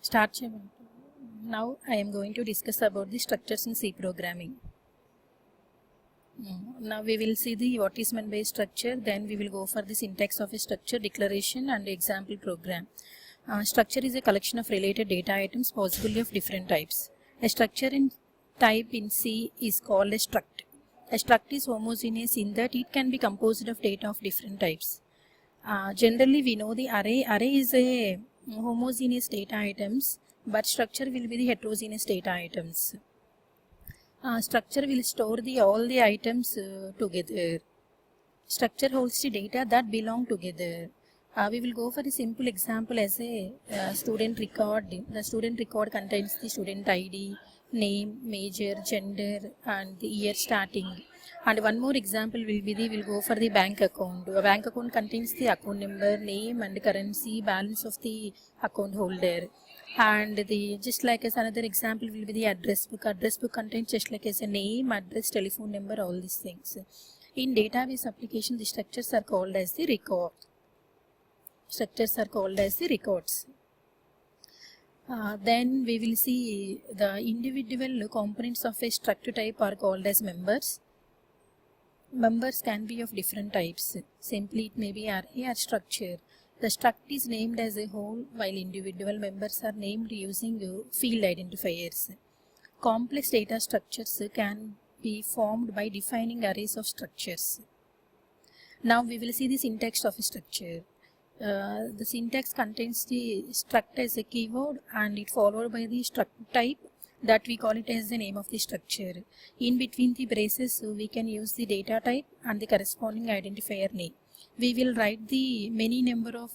Start. Now I am going to discuss about the structures in C programming. Now we will see the what is meant by structure, then we will go for the syntax of a structure, declaration and example program. Structure is a collection of related data items, possibly of different types. A structure in type in C is called a struct. A struct is homogeneous in that it can be composed of data of different types. Generally we know the array. Array is a homogeneous data items, but structure will be the heterogeneous data items. Structure will store all the items together. Structure holds the data that belong together. We will go for a simple example as a student record. The student record contains the student ID, name, major, gender and the year starting. And one more example will be we'll go for the bank account. A bank account contains the account number, name and currency, balance of the account holder. And the just like as another example will be the address book. Address book contains just like as a name, address, telephone number, all these things. In database application, the structures are called as the record. Structures are called as the records. Then we will see the individual components of a structure type are called as members. Members can be of different types. Simply it may be array or structure. The struct is named as a whole while individual members are named using field identifiers. Complex data structures can be formed by defining arrays of structures. Now we will see the syntax of a structure. The syntax contains the struct as a keyword and it followed by the struct type that we call it as the name of the structure. In between the braces we can use the data type and the corresponding identifier name. We will write the many number of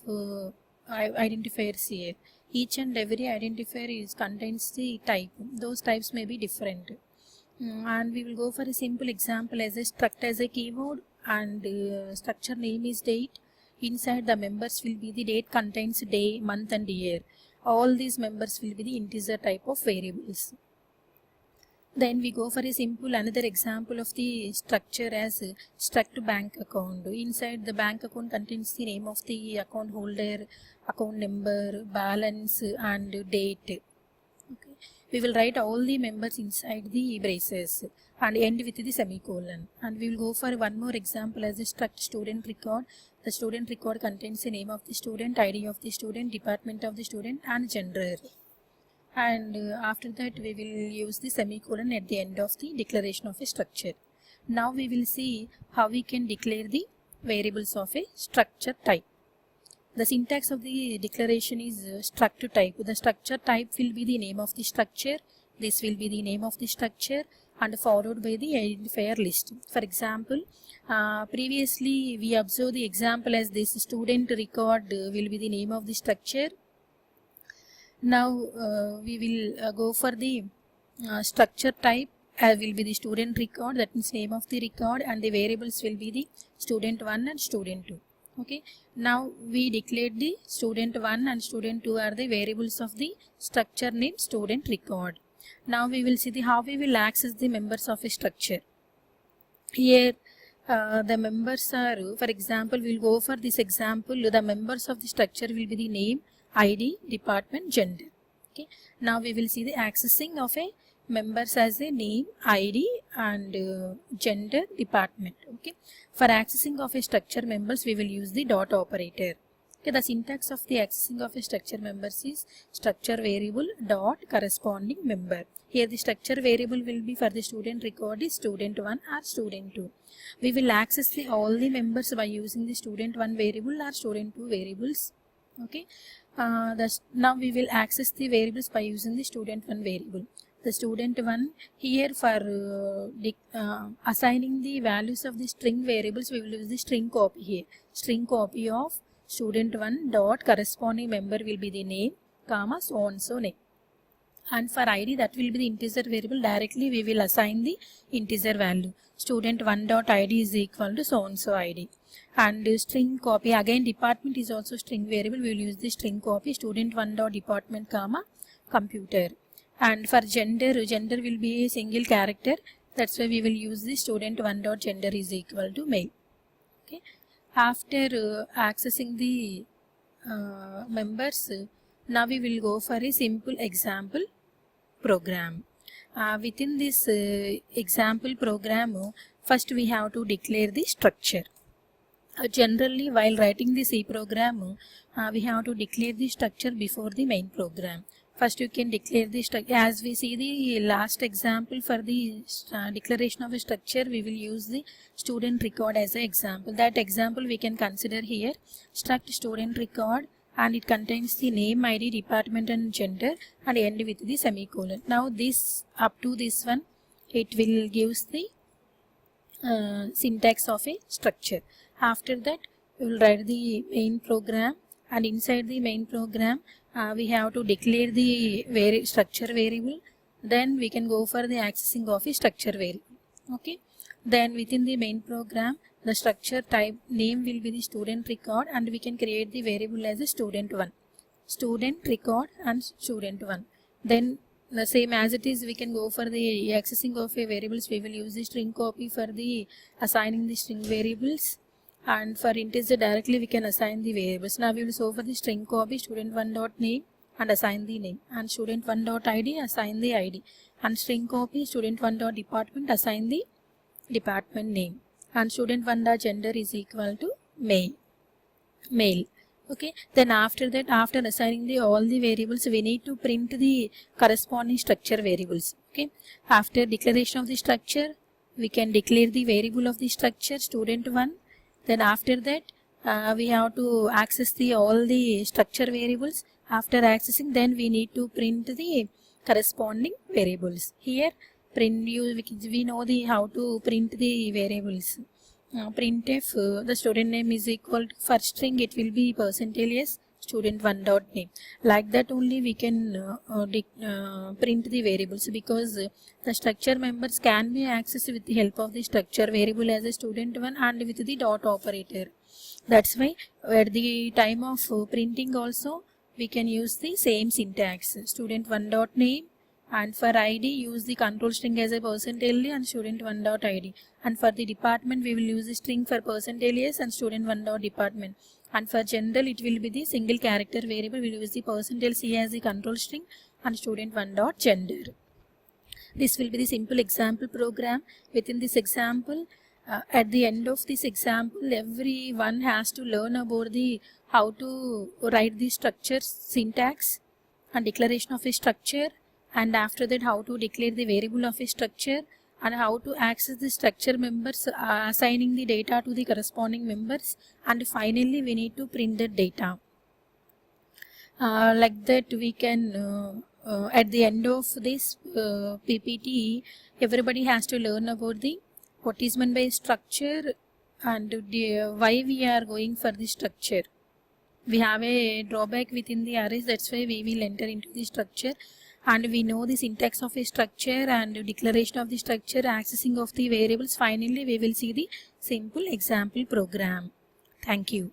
identifiers here. Each and every identifier contains the type. Those types may be different. And we will go for a simple example as a struct as a keyword and structure name is date. Inside the members will be the date contains day, month and year. All these members will be the integer type of variables. Then we go for a simple another example of the structure as struct bank account. Inside the bank account contains the name of the account holder, account number, balance and date. Okay. We will write all the members inside the braces and end with the semicolon. And we will go for one more example as a struct student record. The student record contains the name of the student, ID of the student, department of the student and gender. And after that we will use the semicolon at the end of the declaration of a structure. Now we will see how we can declare the variables of a structure type. The syntax of the declaration is struct type. The structure type will be the name of the structure. This will be the name of the structure and followed by the identifier list. For example, previously we observed the example as this student record will be the name of the structure. Now we will go for the structure type will be the student record, that means name of the record, and the variables will be the student 1 and student 2. Okay. Now we declared the student 1 and student 2 are the variables of the structure name student record. Now we will see how we will access the members of a structure. Here the members are, for example, we will go for this example, the members of the structure will be the name, ID, department, gender. Okay. Now we will see the accessing of a members as a name, ID and gender, department. Okay. For accessing of a structure members we will use the dot operator. Okay. The syntax of the accessing of a structure members is structure variable dot corresponding member. Here the structure variable will be for the student record is student 1 or student 2. We will access all the members by using the student 1 variable or student 2 variables. Okay. Now we will access the variables by using the student 1 variable. The student 1 here for assigning the values of the string variables we will use the string copy here. String copy of student 1 dot corresponding member will be the name, comma so and so name. And for ID that will be the integer variable, directly we will assign the integer value. Student 1 dot ID is equal to so and so ID. And string copy, again department is also string variable, we will use the string copy student 1 dot department comma computer. And for gender, gender will be a single character, that's why we will use the student 1 dot gender is equal to male. Okay. After accessing the members, Now we will go for a simple example program. Within this example program, first we have to declare the structure. Generally, while writing the C program, we have to declare the structure before the main program. First you can declare the structure. As we see the last example for the declaration of a structure, we will use the student record as an example. That example we can consider here. Struct student record, and it contains the name, ID, department and gender, and end with the semicolon. Now this, up to this one, it will gives the syntax of a structure. After that we will write the main program, and inside the main program we have to declare the structure variable. Then we can go for the accessing of a structure variable. Okay, then within the main program the structure type name will be the student record, and we can create the variable as a student1, student record and student1. Then the same as it is, we can go for the accessing of a variables. We will use the string copy for the assigning the string variables, and for integer directly we can assign the variables. Now we will show for the string copy student1 dot name and assign the name, and student1 dot id assign the id, and string copy student1 dot department assign the department name, and student1 dot gender is equal to male. Okay, then after that, after assigning all the variables, we need to print the corresponding structure variables. Okay, after declaration of the structure, we can declare the variable of the structure student1. Then after that we have to access all the structure variables. After accessing, then we need to print the corresponding variables. Here we know how to print the variables. Printf the student name is equal to, for string it will be %s student1 dot name. Like that only we can print the variables, because the structure members can be accessed with the help of the structure variable as a student1 and with the dot operator. That's why at the time of printing also we can use the same syntax, student1 dot name, and for id use the control string as a %ld and student1 dot id, and for the department we will use the string for %ls and student1 dot department, and for gender it will be the single character variable. We will use the %c as the control string and student1 dot gender. This will be the simple example program. Within this example, at the end of this example, everyone has to learn about the how to write the structure syntax and declaration of a structure, and after that how to declare the variable of a structure, and how to access the structure members, assigning the data to the corresponding members, and finally we need to print the data. Like that we can at the end of this PPT, everybody has to learn about the what is meant by structure and why we are going for the structure. We have a drawback within the arrays, that's why we will enter into the structure, and we know the syntax of a structure and declaration of the structure, accessing of the variables. Finally we will see the simple example program. Thank you.